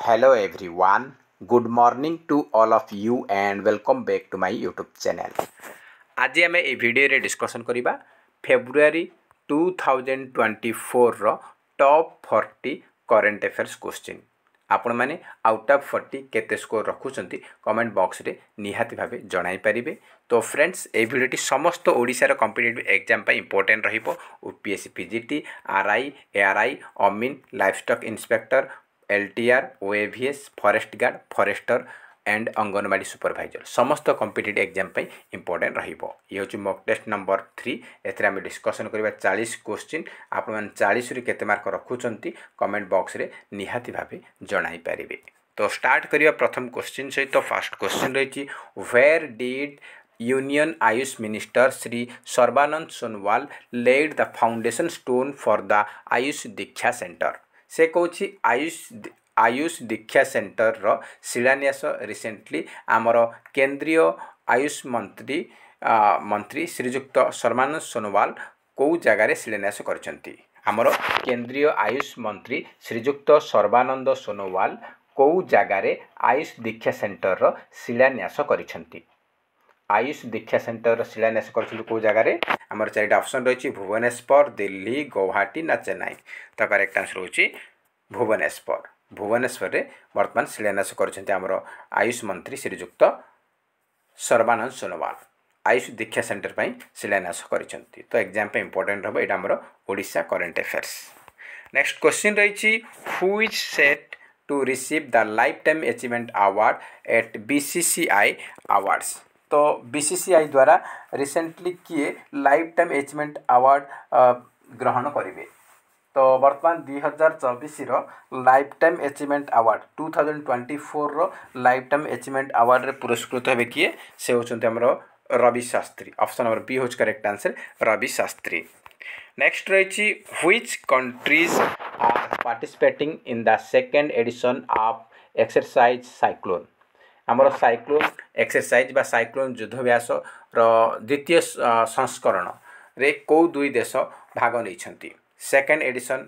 Hello everyone, good morning to all of you and welcome back to my YouTube channel. आज आम ए video discussion करिबा February 2024 रो top 40 current affairs question आपण माने out of 40 केते score रखुचंती comment box रे निहाती भाबे जणाई परिबे। तो फ्रेंड्स ए भिडियोटी समस्त ओडिसा रो कॉम्पिटिटिव एग्जाम पे इंपोर्टेंट रहिबो। यूपीएससी पीजीटी आरआई एआरआई अमीन livestock inspector LTR OAVS forest guard forester and anganwadi supervisor समस्त कॉम्पिटिटिव एग्जाम पे इंपोर्टेंट रहिबो। ये होची मॉक टेस्ट नंबर 3 एथरे हम डिस्कशन करबा 40 क्वेश्चन आपण मान 40 रे केते मार्क रखुचंती कमेंट बॉक्स रे निहाती भाबे जणाई परिबे। तो स्टार्ट करिया प्रथम क्वेश्चन सहित तो फर्स्ट क्वेश्चन रहिची where did union AYUSH minister Shri Sarbananda Sonowal laid the foundation stone for the AYUSH Diksha centre. से कौची आयुष दीक्षा सेंटर रो शिलान्यास रिसेंटली आमर केंद्रीय आयुष मंत्री श्रीजुक्त सर्बानंद सोनोवाल कौ जगार शिलान्यास करछंती। आमर केंद्रीय आयुष मंत्री श्रीजुक्त सर्बानंद सोनोवाल कौ जगार आयुष दीक्षा सेंटर रो शिलान्यास करछंती। आयुष दीक्षा सेंटर शिलान्यास कर कौ जगार आमर चारिटा ऑप्शन रही भुवनेश्वर दिल्ली गुवाहाटी ना चेन्नई। तो करेक्ट आंसर होची भुवनेश्वर। भुवनेश्वर रे वर्तमान शिलान्यास करछंती आमर आयुष मंत्री श्रीजुक्त सर्बानंद सोनोवाल आयुष दीक्षा सेंटर पई शिलान्यास करछंती। तो एग्जाम पे इंपोर्टेंट रहबो एटा आमर Odisha current affairs. Next question रही who is set to receive the lifetime achievement award at BCCI awards. तो बीसीसीआई द्वारा रिसेंटली किए लाइफ टाइम अचीवमेंट अवार्ड ग्रहण करेंगे। तो वर्तमान 2024 रो लाइफ टाइम अचीवमेंट अवार्ड 2024 रो लाइफ टाइम अचीवमेंट अवार्ड रे पुरस्कृत हेबे किए से होचंते हमरो Ravi Shastri. Option number B होच correct answer Ravi Shastri. Next रही which countries are participating in the second edition of exercise cyclone. आमर साइक्लोन एक्सरसाइज बा साइक्लोन युद्धाभ्यास द्वितीय संस्करण रे कौ दुई देश भाग नहीं। सेकेंड एडिशन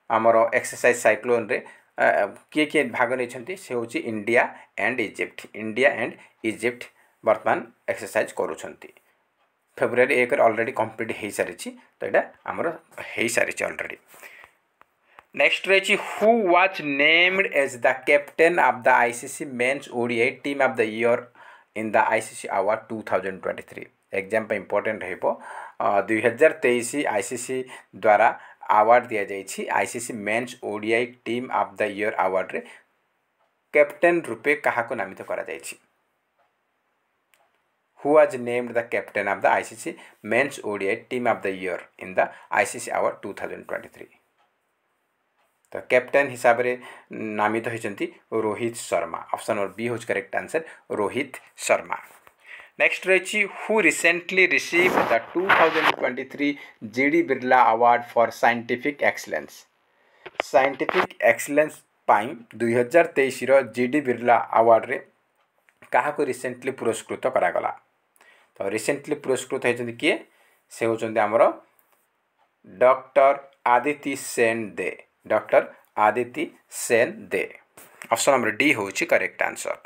आमर एक्सरसाइज साइक्लोन रे किए किए भाग नहीं से हूँ India and Egypt. India and Egypt वर्तमान एक्सरसाइज करुँच। फेब्रुआरी 1 ऑलरेडी कंप्लीट हो सारी तो यहाँ आमर हो सारी ऑलरेडी। नेक्स्ट रही who was named as the captain of the ICC men's ODI team of the year in the ICC award 2023। Exam पे इंपोर्टेंट रहिबो 2023 आईसीसी द्वारा अवार्ड दिया जाइछि। ICC men's ODI team of the year award रे captain रूपे काहाको नामित करा जाइछि। Who was named the captain of the ICC men's ODI team of the year in the ICC award 2023। तो कैप्टेन हिसाब से नामित होइछंती Rohit Sharma. Option number B होच correct answer Rohit Sharma. Next रही who recently receive the 2023 GD Birla award for scientific excellence. Scientific excellence पाई 2023 रो GD Birla award रे काहाको रिसेंटली पुरस्कृत करागला। तो रिसेंटली पुरस्कृत होइछंती किए से होचंती हमर doctor Aditi Sen De. Doctor Aditi Sen De. Option number D होची करेक्ट आंसर।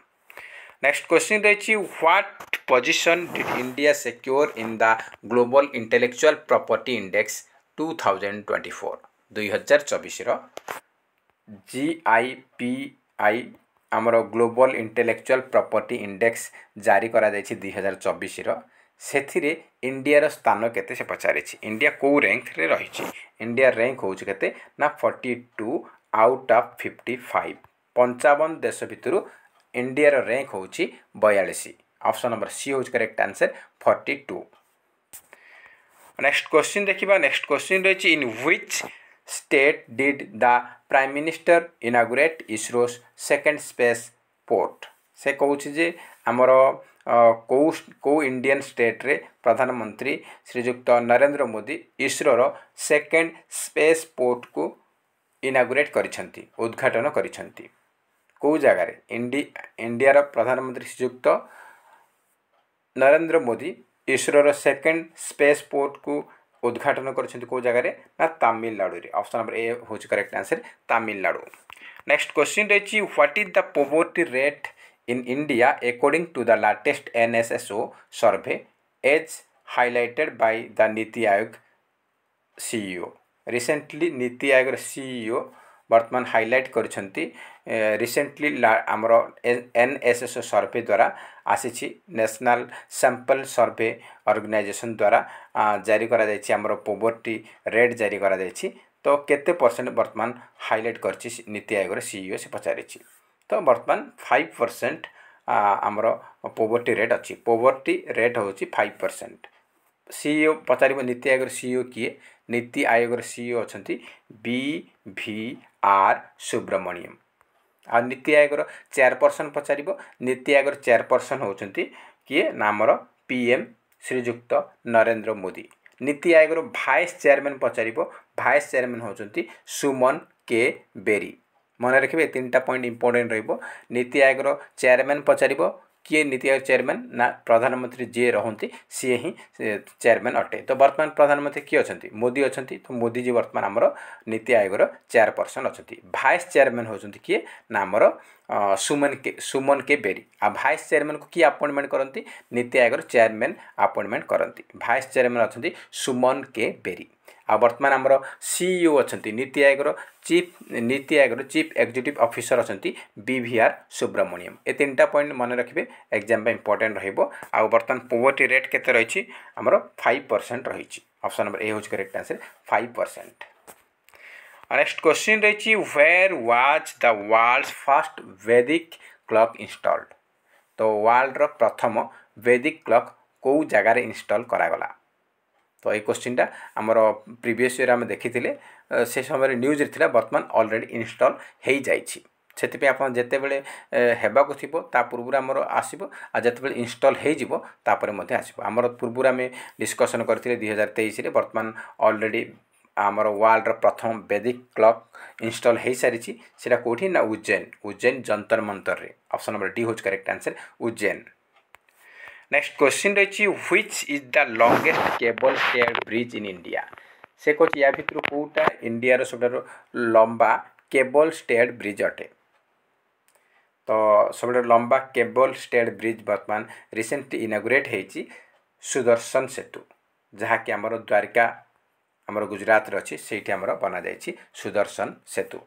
नेक्स्ट क्वेश्चन रही what position did India secure in the global intellectual property index 2024। 2024 रो GIPI आमर ग्लोबल इंटेलेक्चुअल प्रॉपर्टी इंडेक्स जारी करा जायछि 2024 रो। सेथिरे इंडिया स्थान केते से पचारे। इंडिया कौ रैंक रे रही। इंडिया रैंक होउछि केते ना 42 आउट ऑफ 55। 55 देश भितरु इंडिया रैंक होउछि 42। ऑप्शन नंबर सी होउछि करेक्ट आंसर 42। नेक्स्ट क्वेश्चन देखिबा। नेक्स्ट क्वेश्चन रही in which state did the prime minister inaugurate ISRO second spaceport. से कहूँ जे आमर कौ इंडियन स्टेट रे प्रधानमंत्री श्रीजुक्त Narendra Modi ISRO second spaceport को इनागुरेट करिसेंती उद्घाटन करिसेंती। कौ जगार इंडिया प्रधानमंत्री श्रीजुक्त Narendra Modi ISRO second spaceport को उद्घाटन करिसेंती कौ जगार ना तमिलनाडु रे। ऑप्शन नंबर ए होची correct answer Tamil Nadu. Next question रही what is the poverty rate in India according to the latest NSSO survey as highlighted by the NITI Aayog CEO recently NITI Aayog CEO वर्तमान हाइलाइट करछंती रिसेंटली आमर NSSO सर्वे द्वारा आसी national sample survey organisation द्वारा जारी करा जायछि आमर पोवर्टी रेट जारी करा जायछि तो केते परसेंट वर्तमान हाइलाइट करछि नीति आयोग CEO से पचारिछि तो वर्तमान 5% आमर पोवर्टी रेट अछि पोवर्टी रेट होछि 5% CEO पचार नीति आयोग CEO किए नीति आयोग CEO अच्छा BVR सुब्रमण्यम आ नीति आयोग चेयरपर्सन पचार नीति आयोग चेयरपर्सन होती किए नामर PM श्रीजुक्त नरेंद्र मोदी नीति आयोग भाइस चेयरमैन पचार भाइस चेयरमैन होती सुमन के बेरी मन रखिए 3टा point important NITI Aayog chairman पचार किए नीति आयोग चेयरमैन ना प्रधानमंत्री जी रहती सी ही चेयरमैन अटे तो वर्तमान प्रधानमंत्री किए अच्छा मोदी अच्छा तो मोदी जी वर्तमान आमर नीति आयोग चेयरपर्सन अच्छा भाइस चेयरमैन होती किए ना आमर सुमन के बेरी आ भाइस चेयरमैन को किए अपॉइंटमेंट करती नीति आयोग चेयरमैन अपॉइंटमेंट करती भाइस चेयरमैन अच्छा सुमन के बेरी आ वर्तमान आमर CEO अच्छा NITI Aayog chief executive officer अच्छा BVR सुब्रमण्यम ए 3टा पॉइंट मन रखिए एग्जाम इंपोर्टेंट आ वर्तमान पोवर्टी रेट केते रही आमर 5% रही ऑप्शन नंबर ए हूँ करेक्ट आंसर 5%। नेक्स्ट क्वेश्चन रही where was the world's first Vedic clock installed तो वर्ल्ड रो प्रथम वैदिक क्लॉक कौ जगार इंस्टॉल करागला तो ये क्वेश्चन टा आमर प्रीवियस ईयर आम देखी से समय न्यूज थिला वर्तमान ऑलरेडी इंस्टॉल हो जाइछि से आप जिते बड़े हेबाक थी पूर्व आमर आसो आ जिते इंस्टॉल हो आसो आमर पूर्व आम डिस्कसन करते 2023 वर्तमान ऑलरेडी आमर वर्ल्ड प्रथम वैदिक क्लॉक इंस्टॉल हो सारी से कौटी ना उज्जैन जंतर मंतर रे ऑप्शन नंबर डी हूँ correct answer Ujjain. Next question रही which is the longest cable stayed bridge in India से कौन या भितर कौटा इंडिया सब लंबा केबल स्टेयर्ड ब्रिज अटे तो सब लंबा केबल स्टेयर्ड ब्रिज वर्तमान रिसेंटली इनागुरेट होती सुदर्शन सेतु जहाँकि आमर द्वारिका आमर गुजरात अच्छी से बना जाइए सुदर्शन सेतु।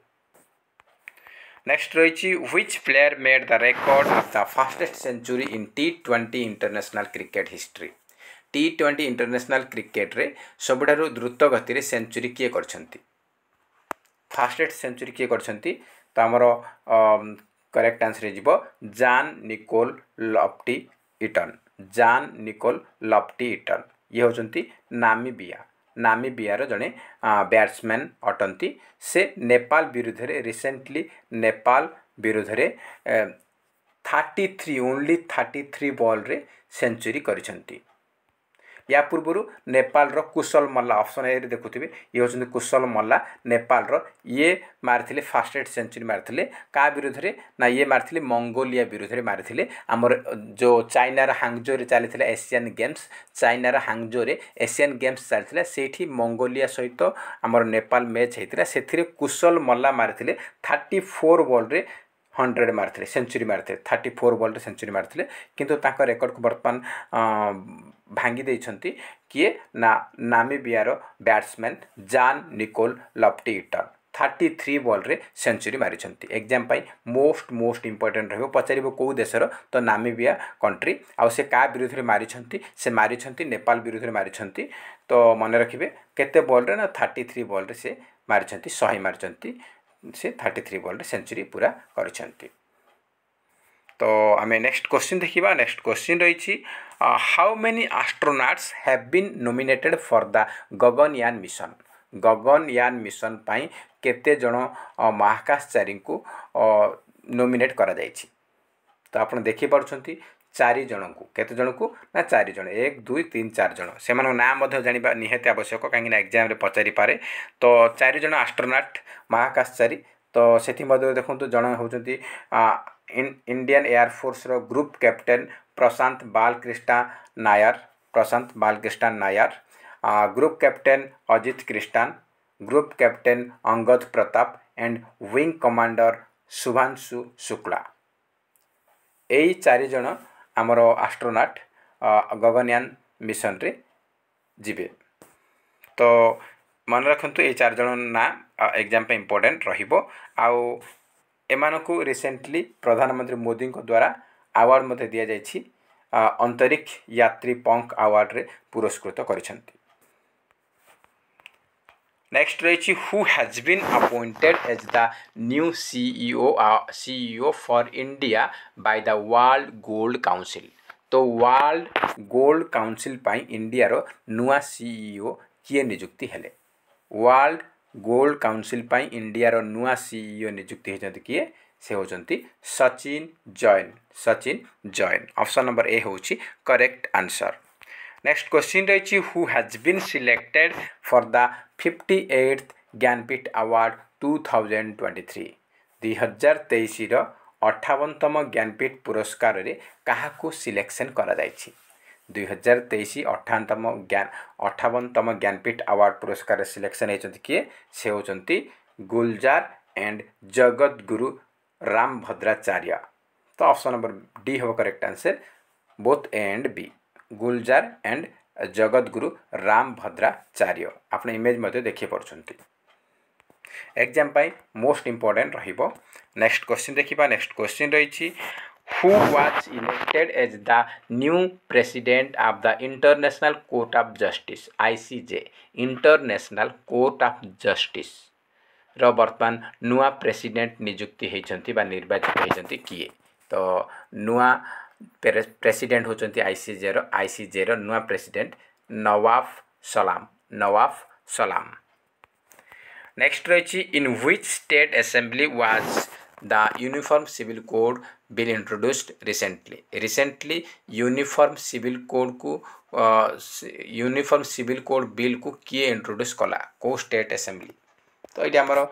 नेक्स्ट रही which player made the record of the fastest century in T20 international cricket history T20 international cricket रे सबुठारु द्रुत गति सेंचुरी किए करछंती फास्टेस्ट सेंचुरी किए करछंती तो आमर करेक्ट आंसर हो जान निकोल लफ्टी इटन ये होचंती नामीबियार जड़े बैट्समैन अटंती से नेपाल विरुद्ध रे रिसेंटली नेपाल विरुद्ध रे 33 बॉल रे सेंचुरी करिसंती या पूर्व नेपाल रो कुशल मल्ला ऑप्शन ए देखुथिबे ये होचंती कुशल मल्ला नेपाल रो ये मारथिले फास्टेस्ट सेंचुरी मारथिले का विरुद्ध रे ना ये मारथिले मंगोलिया विरुद्ध रे मारथिले हमर जो चाइना रो हांगजो रे चलीथिले एशियन गेम्स चाइना रो हांगजो रे एशियन गेम्स चलीथिले सेठी मंगोलिया सहित हमर नेपाल मैच हेतिला सेथिरे कुशल मल्ला मारथिले 34 बॉल रे 100 मारथिले सेंचुरी मारथिले 34 बॉल रे सेंचुरी मारथिले किंतु ताका रेकॉर्ड को वर्तमान भांगी देइछंती किए ना नामीबियार बैट्समैन जान निकोल लफ्टी इटन 33 बॉल रे सेंचुरी मारिछंती एग्जाम पाई मोस्ट इंपोर्टेंट रहबो पचारिबो को देशर तो नामीबिया कंट्री आ से का विरुद्ध रे मारिछंती से मारिछंती नेपाल विरुद्ध रे मारिछंती तो मन रखिबे केते बॉल रे ना 33 बॉल रे से मारिछंती 100 मारिछंती से 33 बॉल रे सेंचुरी पूरा करिछंती। तो आम नेक्स्ट क्वेश्चन देखा नेक्स्ट क्वेश्चन रही how many astronauts have been nominated for the Gaganyaan mission पाई केते जन महाकाशचारी को नॉमिनेट करा जायछि तो आप देखि पारुछंती 4 जन को केते जन को ना 4 जन 1 2 3 4 जन से नाम जाना निहाती आवश्यक कहीं एग्जाम रे पचारि पारे तो 4 जन एस्ट्रोनॉट महाकाशचारी तो से देखो जन होती इंडियन एयरफोर्स रो ग्रुप कैप्टेन प्रशांत बालकृष्ण नायर ग्रुप कैप्टेन अजित कृष्णान group captain Angad Pratap and wing commander Shubhanshu Shukla. यही 4 जन आमर एस्ट्रोनॉट गगनयान मिशन रे जीवे। तो मन रखु ये 4 जन ना एग्जाम पे इम्पोर्टेंट रहिबो। आउ एमानकु रिसेंटली प्रधानमंत्री मोदी को द्वारा अवार्ड मते दिया जायछि अंतरिक्ष यात्री पंख अवार्ड रे पुरस्कृत करिसेंति। नेक्स्ट रही who has been appointed as the new CEO for India by the World Gold Council. तो वर्ल्ड गोल्ड काउंसिल पाई इंडिया रो नुआ सीईओ किए नियुक्ति हेले। वर्ल्ड गोल्ड काउंसिल पाई इंडिया रो नुआ सीईओ नियुक्ति होचंती किए से होचंती Sachin Jain. Sachin Jain option number A होची करेक्ट आंसर। नेक्स्ट क्वेश्चन रही who has been selected for the 58th Jnanpith award 2023। 2023 रो 58तम ज्ञानपीठ पुरस्कार रे काहाकू सिलेक्शन करा जायछि। 2023 58तम ज्ञानपीठ अवार्ड पुरस्कार रे सिलेक्शन हेचंती किए से होचंती गुलजार and Jagadguru Rambhadracharya. तो ऑप्शन नंबर डी हो correct answer both A and B Gulzar and Jagadguru Rambhadracharya. आपने इमेज मध्य देखि पड़छंती। एग्जाम पाई मोस्ट इंपोर्टेंट रहिबो। नेक्स्ट क्वेश्चन देखिबा। नेक्स्ट क्वेश्चन रही who was elected as the new president of the International Court of Justice ICJ। International Court of Justice रो वर्तमान नुआ प्रेसिडेंट नियुक्ति होइछंती बा निर्वाचित होइछंती किए। तो नुआ प्रेसिडेंट होचंती ICJ रो नुआ प्रेसिडेंट नवाफ सलाम। नेक्स्ट रही in which state assembly was the uniform civil code bill introduced recently uniform civil code bill को किए इंट्रोड्यूस कला को स्टेट असेंबली। तो ये आमर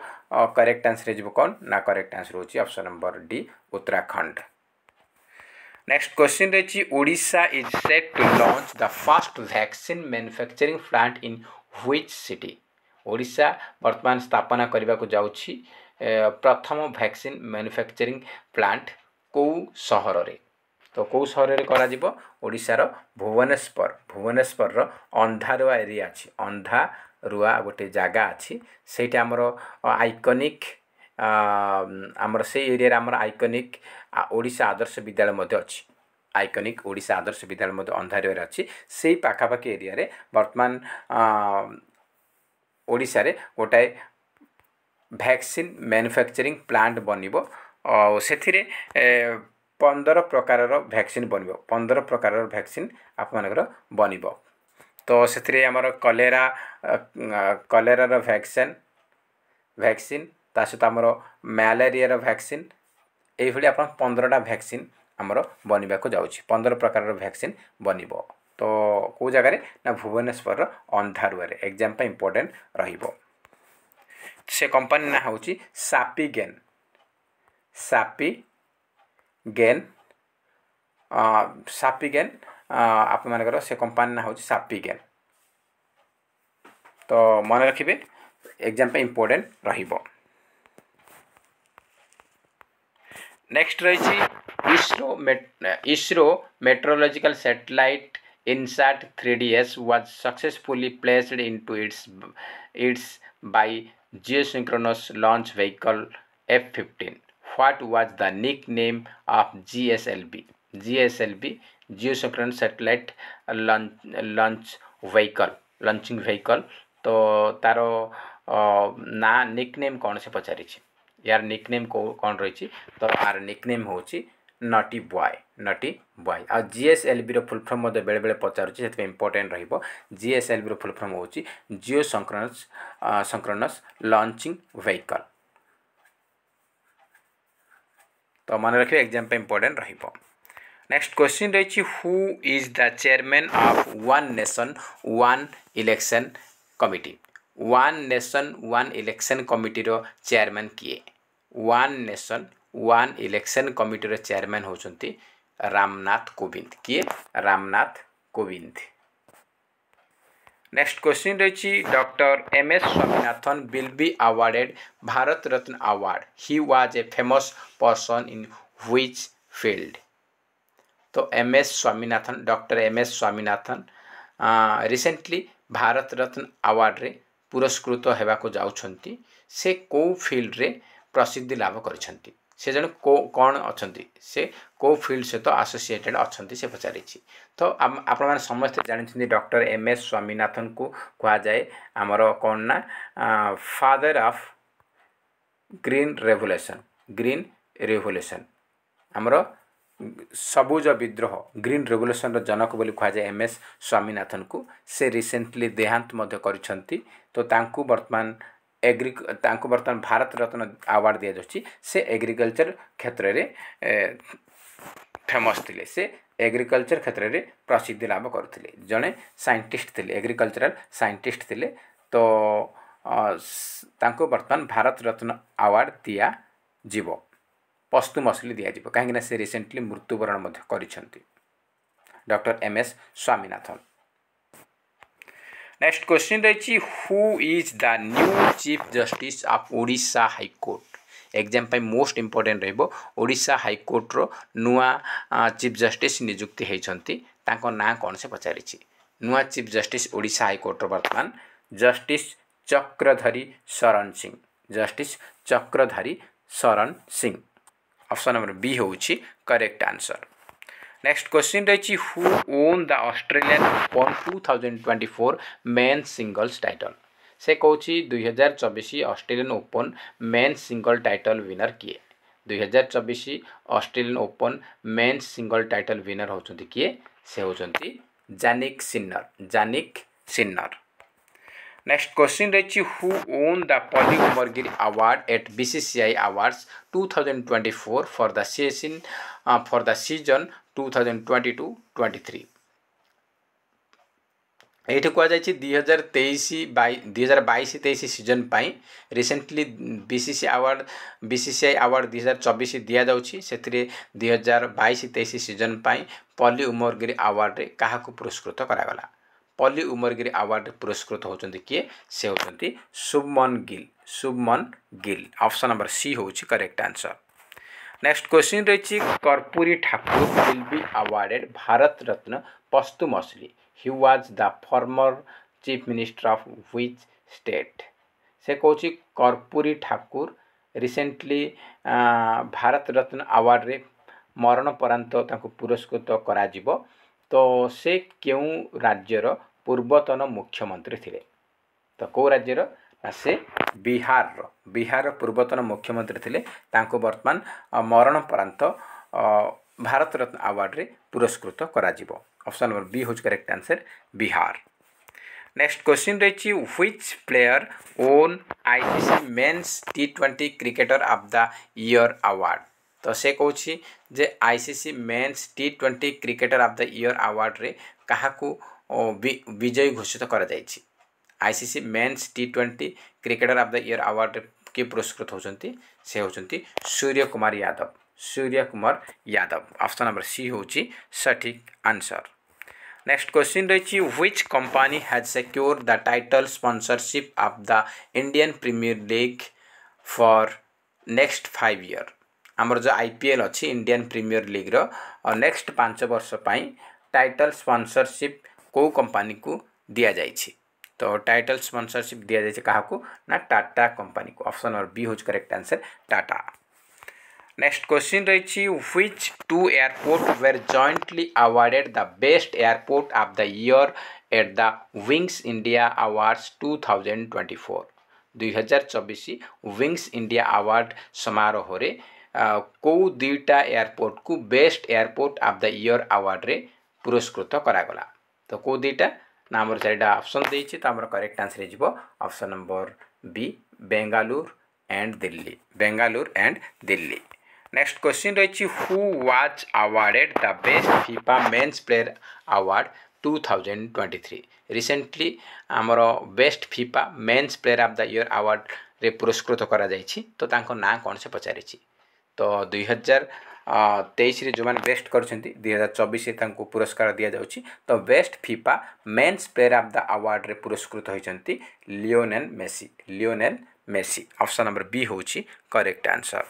करेक्ट आंसर हो कौन ना करेक्ट आंसर होची option number D Uttarakhand. Next question रही Odisha is set to launch the first vaccine manufacturing plant in which city. Odisha वर्तमान स्थापना करने को जाउछि प्रथम वैक्सीन मैन्युफैक्चरिंग प्लांट को सहर रे। तो कौ सहर रे करा जिवो ओडिशा रो भुवनेश्वर रो अंधारुआ एरिया अछि। अंधारुआ गोटे जगह अछि सेटा हमर आइकनिक आमर से एरिया आमर आइकनिक ओडिशा आदर्श विद्यालय मध्य अछि। आइकनिक ओडिशा आदर्श विद्यालय मध्य अंधारुआ रे अछि। सेही पाखापाखि एरिया रे वर्तमान ओडिशा रे गोटाए वैक्सीन मैन्युफैक्चरिंग प्लांट बनिबो और सेथिरे 15 प्रकार वैक्सीन बनिबो। 15 प्रकार वैक्सीन आप मानकर बनिबो। तो सेथिरे हमर कलेरा रो वैक्सीन ता सहित हमर मलेरिया रो वैक्सीन एई भली अपन 15टा वैक्सीन हमर बनिबा को जाउछि। 15 प्रकार वैक्सीन बनिबो। तो को जगह रे ना भुवनेश्वर अंधारुआ रे एग्जाम पे इंपोर्टेंट रहिबो। से कंपनी ना होची सापिगेन आप मानकर से कंपनी ना होची सापिगेन। तो मन रखिबे एग्जाम पे इंपोर्टेंट रहिबो। नेक्स्ट रही ISRO meteorological satellite INSAT 3DS was successfully placed into its by geosynchronous launch vehicle F-15. What was the nickname of GSLV? geosynchronous satellite launching vehicle। तो तारो ना निकनेम कौन से पचारि यार निकनेम कौन रही। तो यार निकनेम होची नटी बॉय आ GSLV रो फुल फॉर्म बेले बेले पचारुची से इंपोर्टेंट रहिबो। GSLV रो फुल फॉर्म होची जियो संक्रोनस लॉन्चिंग व्हीकल। तो मन रखिए एग्जाम पे इंपोर्टेंट रहिबो। नेक्स्ट क्वेश्चन रही who is the chairman of one nation one election committee. One nation one election committee रो चेयरमैन किए। One nation one election committee रो चेयरमैन होचंती रामनाथ कोविंद। किए रामनाथ कोविंद। नेक्स्ट क्वेश्चन रही doctor M S Swaminathan will be awarded Bharat Ratna award he was a famous person in which field. तो M S Swaminathan doctor M S Swaminathan recently Bharat Ratna award रे पुरस्कृत होगाक जाउछंती। से को फील्ड रे प्रसिद्धि लाभ करछंती। से जन को कौन अच्छी से को फील्ड सहित आसोसिएटेड अच्छा से पचारि। तो आपण मैंने समस्त जानते डॉक्टर एम एस स्वामीनाथन को कह जाए आमर कौन ना फादर ऑफ ग्रीन रेवोल्यूशन आमर सबुज विद्रोह ग्रीन रेवोल्यूशन जनक बोली कह जाए एम एस स्वामीनाथन को। से रिसेंटली देहांत मध्य करिसेंती। तो तांकु वर्तमान भारत रत्न अवार्ड दि जाउछि। से एग्रीकल्चर क्षेत्र रे फेमस थिले। से एग्रीकल्चर क्षेत्र रे प्रसिद्धि लाभ करथिले। जणे साइंटिस्ट थिले एग्रीकल्चरल साइंटिस्ट थिले। तो तांको वर्तमान भारत रत्न अवार्ड दिया जीवो पस्तुमसली दिया जीवो कहीं से रिसेंटली मृत्युवरण मध्य करिसेंती doctor M S Swaminathan. Next question रही who is the new chief justice of Odisha high court. Exam पे मोस्ट इंपोर्टेंट रहिबो ओडिशा हाईकोर्ट रो नुआ चीफ जस्टिस नियुक्ति होती ना कौन से पचारि। नुआ चीफ जस्टिस ओडिशा हाईकोर्ट रो वर्तमान justice Chakradhari Sharan Singh. Justice Chakradhari Sharan Singh option number B होउछि करेक्ट आंसर। नेक्स्ट क्वेश्चन रही who won the Australian Open 2024 men's singles title. से कौन 2024 Australian Open men's single title winner किए। 2024 Australian Open men's single title winner होचंती किए। से होचंती जानिक सिन्नर। नेक्स्ट क्वेश्चन रही who won the Polly Umrigar award at BCCI awards 2024 for the season 2022-23। ये कहुई 2022-23 season पाई recently BCCI award 2024 दि जाउछि। से 2022-23 सीजन पाई poly Umrigar award रे काहाकु पुरस्कृत करागला। पॉली उमरगिरी अवार्ड पुरस्कृत होचंती किए। से होचंती Shubman Gill option number C होउछि करेक्ट आंसर। नेक्स्ट क्वेश्चन रही Karpoori Thakur will be awarded Bharat Ratna posthumously he was the former chief minister of which state। से Cauchy Karpoori Thakur recently Bharat Ratna award रे मरण परांत तांको पुरस्कृत करा जिवो। तो से क्यों राज्यर पूर्वतन मुख्यमंत्री थिले। तो कौ राज्यर से बिहार पूर्वतन मुख्यमंत्री थिले। तांको वर्तमान मरण परांत भारत रत्न अवार्ड रे पुरस्कृत करा जिवो। ऑप्शन नंबर बी होज correct answer Bihar. Next question रही which player won ICC men's T20 cricketer of the year award. तो से कौची जे ICC men's T20 cricketer of the year award रे काहाकू विजयी घोषित करा जायछि। ICC men's T20 cricketer of the year award के पुरस्कृत होचंती। से होचंती Suryakumar Yadav option number C होची सटीक आंसर। नेक्स्ट क्वेश्चन रही which company has secured the title sponsorship of the Indian premier league for next 5 year. आमर जो आईपीएल अच्छी इंडियन प्रीमियर लीग रो नेक्स्ट 5 वर्ष पाई टाइटल स्पॉन्सरशिप को कंपनी को दिया जाइछि। तो टाइटल स्पॉन्सरशिप दिया जाइछि काहाकू ना टाटा कंपनी को। ऑप्शन नंबर बी होज correct answer Tata. Next question रही which 2 airport were jointly awarded the best airport of the year at the Wings India awards 2024। 2024 Wings India award समारोह रे को 2टा एयरपोर्ट को best airport of the year award रे पुरस्कृत करागला। तो को 2टा ना आमर 4टा ऑप्शन देछि। तो आमर करेक्ट आंसर हो option number B Bengaluru and Delhi. Next question रही who was awarded the best FIFA men's player award 2023। Recently आमर best FIFA men's player of the year award रे पुरस्कृत करा जाइछि। तो तांको ना कौन से पचारिछि। तो 2023 जो मैंने बेस्ट कर 2024 पुरस्कार दि जाऊँगी तो best FIFA men's player of the award रे पुरस्कृत होती Lionel Messi option number B होची करेक्ट आंसर।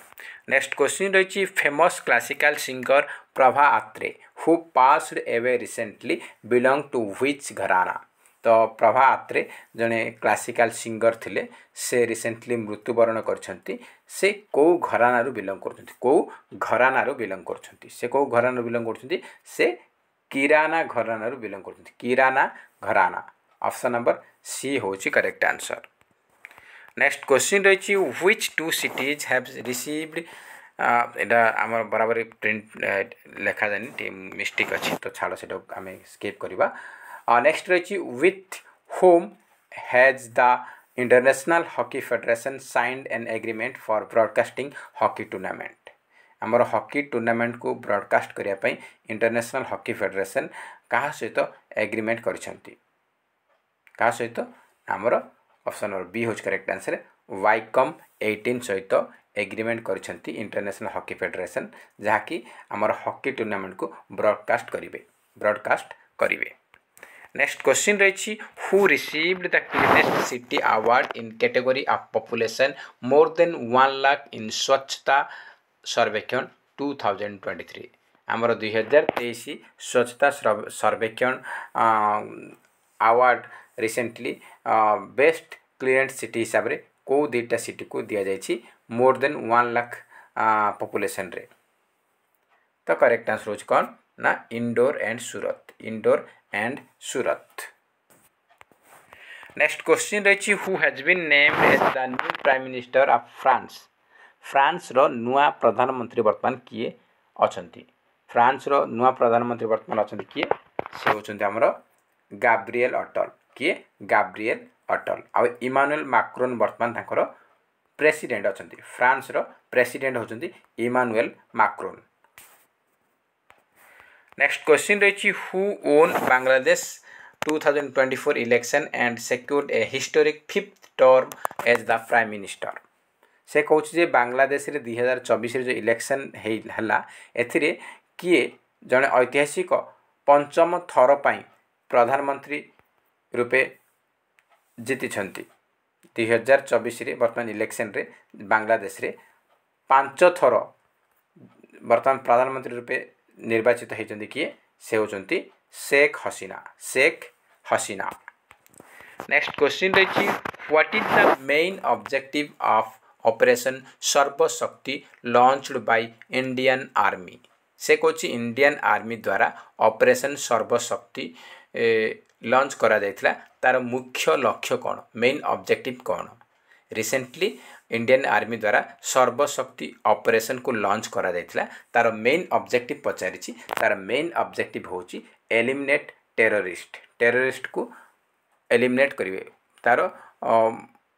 नेक्स्ट क्वेश्चन रही famous classical singer Prabha Atre who passed away recently belong to which gharana. तो प्रभा अत्रे जड़े क्लासिकल सिंगर थिले से रिसेंटली मृत्युवरण करछंती से को घराना बिलोंग करछंती को घराना बिलोंग करछंती से को घराना बिलोंग करछंती से किराना घराना बिलोंग करछंती किराना घराना ऑप्शन नंबर सी होची करेक्ट आंसर। नेक्स्ट क्वेश्चन रही which two cities have received एटा आम बराबर प्रिंट लेखा जानी मिस्टेक अच्छी तो छाड़ से आम स्किप करवा। नेक्स्ट रही with home has the international hockey federation signed an agreement for broadcasting hockey tournament. आमर हॉकी टूर्नामेंट को ब्रॉडकास्ट करने इंटरनेशनल हॉकी फेडरेशन क्या सहित एग्रीमेंट करछंती क्या सहित आमर ऑप्शन नंबर बी होच करेक्ट आंसर वाइकम 18 सहित एग्रीमेंट करछंती इंटरनेशनल हॉकी फेडरेशन जहाँकि आमर हॉकी टूर्नामेंट को ब्रॉडकास्ट करिवे। नेक्स्ट क्वेश्चन रही who received the cleanest city award in category of population more than 1 lakh इन स्वच्छता सर्वेक्षण 2023। आमर 2023 स्वच्छता सर्वेक्षण अवार्ड रिसेंटली बेस्ट क्लीनेंट सिटी हिसाब से कौ दुईटा सिटी को दि जाइए मोर देन 1 लाख पॉपुलेशन रे। तो करेक्ट आंसर हो कौन ना Indore and Surat. Next question रही who has been named as the new prime minister of France रो नुआ प्रधानमंत्री वर्तमान किए अछंती फ्रांस रो नुआ प्रधानमंत्री वर्तमान अछंती किए से होचंती हमरो गाब्रिएल अटल किए गाब्रिएल अटल आ इमानुएल मैक्रोन वर्तमान तांकर प्रेसिडेंट अछंती फ्रांस रो प्रेसिडेंट होचंती इमानुएल मैक्रोन। नेक्स्ट क्वेश्चन रही who won Bangladesh 2024 election and secured a historic 5th term as the prime minister. से कहूँ जे बांग्लादेश रे 2024 जो इलेक्शन है एथिरे किए जड़े ऐतिहासिक पंचम थर पाई प्रधानमंत्री रूपे जीति 2024 वर्तमान इलेक्शन रे बांग्लादेश रे 5 थर वर्तमान प्रधानमंत्री रूपे निर्वाचित होती किए से होचंती शेख हसीना। नेक्स्ट क्वेश्चन रही what is the main objective of operation Sarvashakti launched by Indian army. से कौच इंडियन आर्मी द्वारा ऑपरेशन सर्वशक्ति लॉन्च करा जायतिला तार मुख्य लक्ष्य कौन मेन ऑब्जेक्टिव कौन। रिसेंटली इंडियन आर्मी द्वारा सर्वशक्ति ऑपरेशन को लॉन्च करा जायतिला तार मेन ऑब्जेक्टिव पचारिछि तार मेन ऑब्जेक्टिव होची एलिमिनेट टेररिस्ट को एलिमिनेट करिवे तार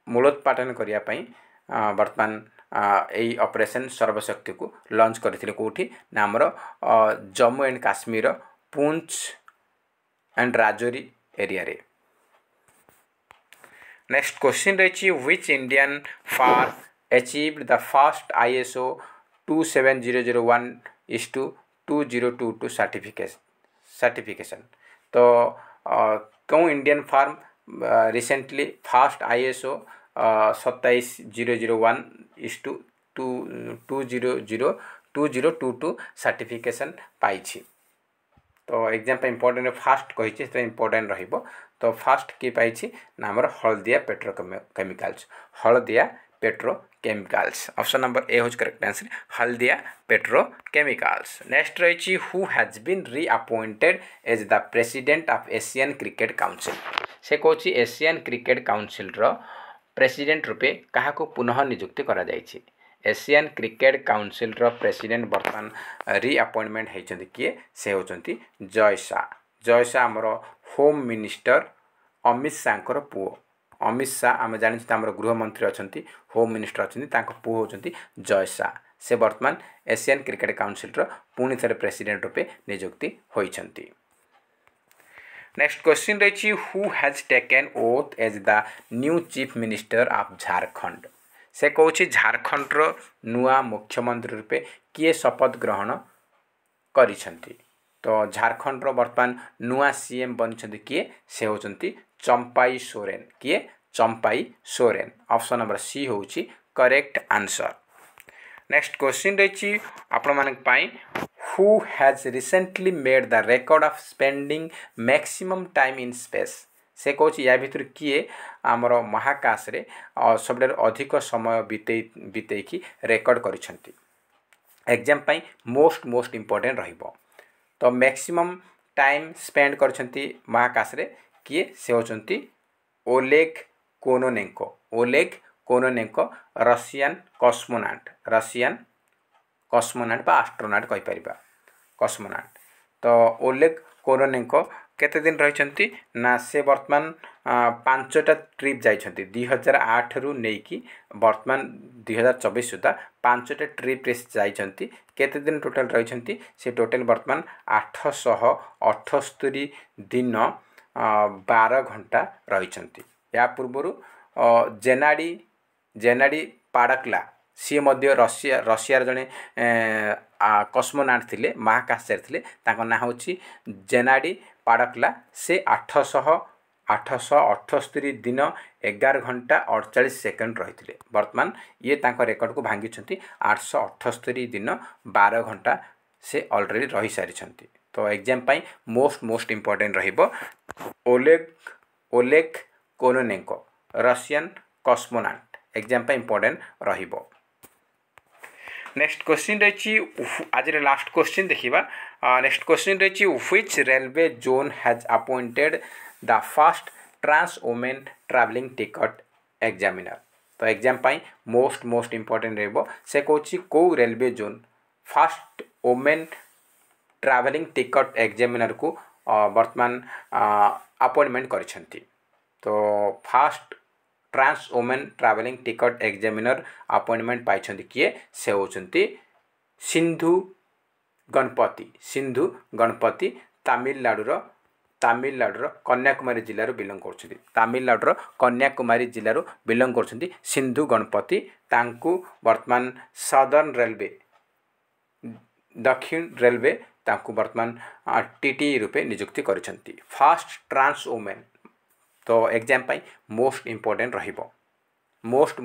मूलोत्पाटन करिया पई वर्तमान यही ऑपरेशन सर्वशक्ति को लॉन्च करथिले कोठी ना हमर Jammu and Kashmir Poonch and Rajouri area रे। नेक्स्ट क्वेश्चन रही which Indian firm achieved the first ISO 27001:2022 certification. तो कौन Indian firm recently first ISO 27001:2022 certification पाई। तो एग्जाम पे इम्पोर्टेंट फास्ट कही तो इम्पोर्टेंट रहिबो। तो फास्ट की पाई ना हमर Haldia petrochemicals option number A होज correct answer Haldia petrochemicals. Next रही who has been reappointed as the president of Asian cricket council. से कहूँ एशियन क्रिकेट काउंसिल रो प्रेसिडेंट रूपे क्या पुनः नियुक्ति करा जायछि। एशियन क्रिकेट काउंसिल रो प्रेसिडेंट बर्तमान रीअपॉइंटमेंट होती किए से होचंती जय शाह आमर होम मिनिस्टर अमित शाह पुओ। अमित शाह आम जानी आम गृहमंत्री अच्छा होम मिनिस्टर अच्छा पुओ होचंती जय शाह से बर्तमान एशियन क्रिकेट काउंसिल रो पुणी थे प्रेसिडेंट रूपे नियुक्ति होइछंती। नेक्स्ट क्वेश्चन रही who has taken oath as the new chief minister of Jharkhand. से कहूँ झारखंड नुआ मुख्यमंत्री रूपे किए शपथ ग्रहण करिसेंती तो झारखंड रो वर्तमान नुआ सीएम बनिसेंती किए से होचंती चंपाई सोरेन किए Champai Soren option number C होउची करेक्ट आंसर। नेक्स्ट क्वेश्चन रही आपण मानक पाई who has recently made the record of spending maximum time in space से कौच या भितर किए आमर महाकाश रे सब अधिक समय बितेकी रेकर्ड करिसेंती एग्जाम पाई मोस्ट इम्पोर्टेंट रहिबो तो मैक्सिमम टाइम स्पेंड करछंती महाकाश रे किए से होचंती ओलेग कोनोनेंको रशियन कस्मोनाट बा एस्ट्रोनॉट कहि परिबा कस्मोनाट तो ओलेग कोनोनेंको केते दिन रहिछंती ना से वर्तमान 5टा ट्रिप जाइछंती 2008 रु नेकी वर्तमान 2024 सुधा 5टा ट्रिप रे जाइछंती केते दिन टोटल रहिछंती से टोटल वर्तमान 878 दिन 12 घंटा रहिछंती या पूर्वरु जेनाडी पाडकला सी मध्य रशिया जड़े कस्मोनाट थिले महाकाशचारी थिले तांको ना होची जेनाडी पाडकला से 878 दिन 11 घंटा 48 सेकंड रही वर्तमान ये तांको रेकर्ड को भांगी 878 दिन 12 घंटा से ऑलरेडी रही सारी तो एग्जाम पाई मोस्ट इम्पोर्टेंट रहिबो Oleg Kononenko Russian cosmonaut exam पाई इम्पोर्टेंट रहिबो। नेक्स्ट क्वेश्चन रही आज लास्ट क्वेश्चन देखिबा नेक्स्ट क्वेश्चन रही which railway zone has appointed the first trans women travelling ticket examiner तो एग्जाम पाई मोस्ट इम्पोर्टेंट रहिबो से कोची को railway zone first women travelling ticket examiner को वर्तमान अपॉइंटमेंट करिसेंती तो first trans women travelling ticket examiner appointment पाइछंती किए से होचंती सिंधु गणपति तमिलनाडुर कन्याकुमारी जिल्ला बिलोंग करछंती तमिलनाडुर कन्याकुमारी जिल्ला बिलोंग करछंती सिंधु गणपति तांकु वर्तमान सदर्न रेलवे दक्षिण रेलवे तांकु वर्तमान टीटी रूपे नियुक्ति करिसेंती फर्स्ट ट्रांस वुमेन तो एग्जाम पाई मोस्ट इम्पोर्टेंट रहिबो मोस्ट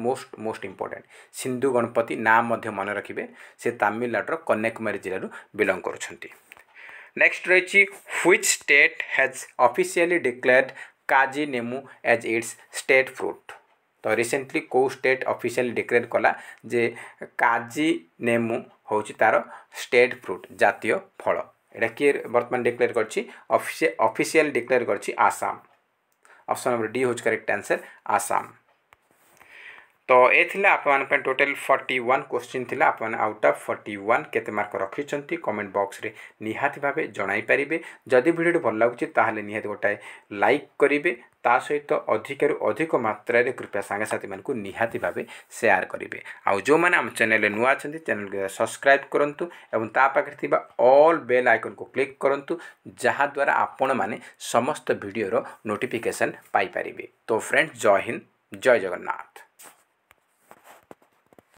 इम्पोर्टेंट सिंधु गणपति नाम मध्य मन रखिबे से तमिलनाडुर कन्याकुमारी जिल्ला बिलोंग करछंती। नेक्स्ट रही which state has officially declared काजी name as its state fruit तो रिसेंटली को स्टेट ऑफिशियली डिक्लेयर कला जे काजी नेमु होची तार स्टेट फ्रूट जातीय फल एटा कि वर्तमान डिक्लेयर करछि ऑफिशियल डिक्लेयर करछि आसाम ऑप्शन नंबर डी होच करेक्ट आंसर आसाम। तो ये थिला आपन पे टोटल 41 क्वेश्चन थिला आपन आउट ऑफ 41 केते मार्क रखिचंती कमेंट बॉक्स रे निहाती भाबे जणाई परिबे जदि वीडियो भल लागुची ताहाले निहाती गोटाए लाइक करिवे ता सहित अधिक रु अधिक मात्रा रे कृपया संगे साथी मन को निहाती भाबे शेयर करिवे आ जो माने हम चैनल नुआ छथि चैनल के सब्सक्राइब करंतु एवं ता पाखे थिबा ऑल बेल आइकन को क्लिक करंतु जहा द्वारा आपण माने समस्त वीडियो रो नोटिफिकेशन पाई परिबे। तो फ्रेंड्स जय हिंद जय जगन्नाथ।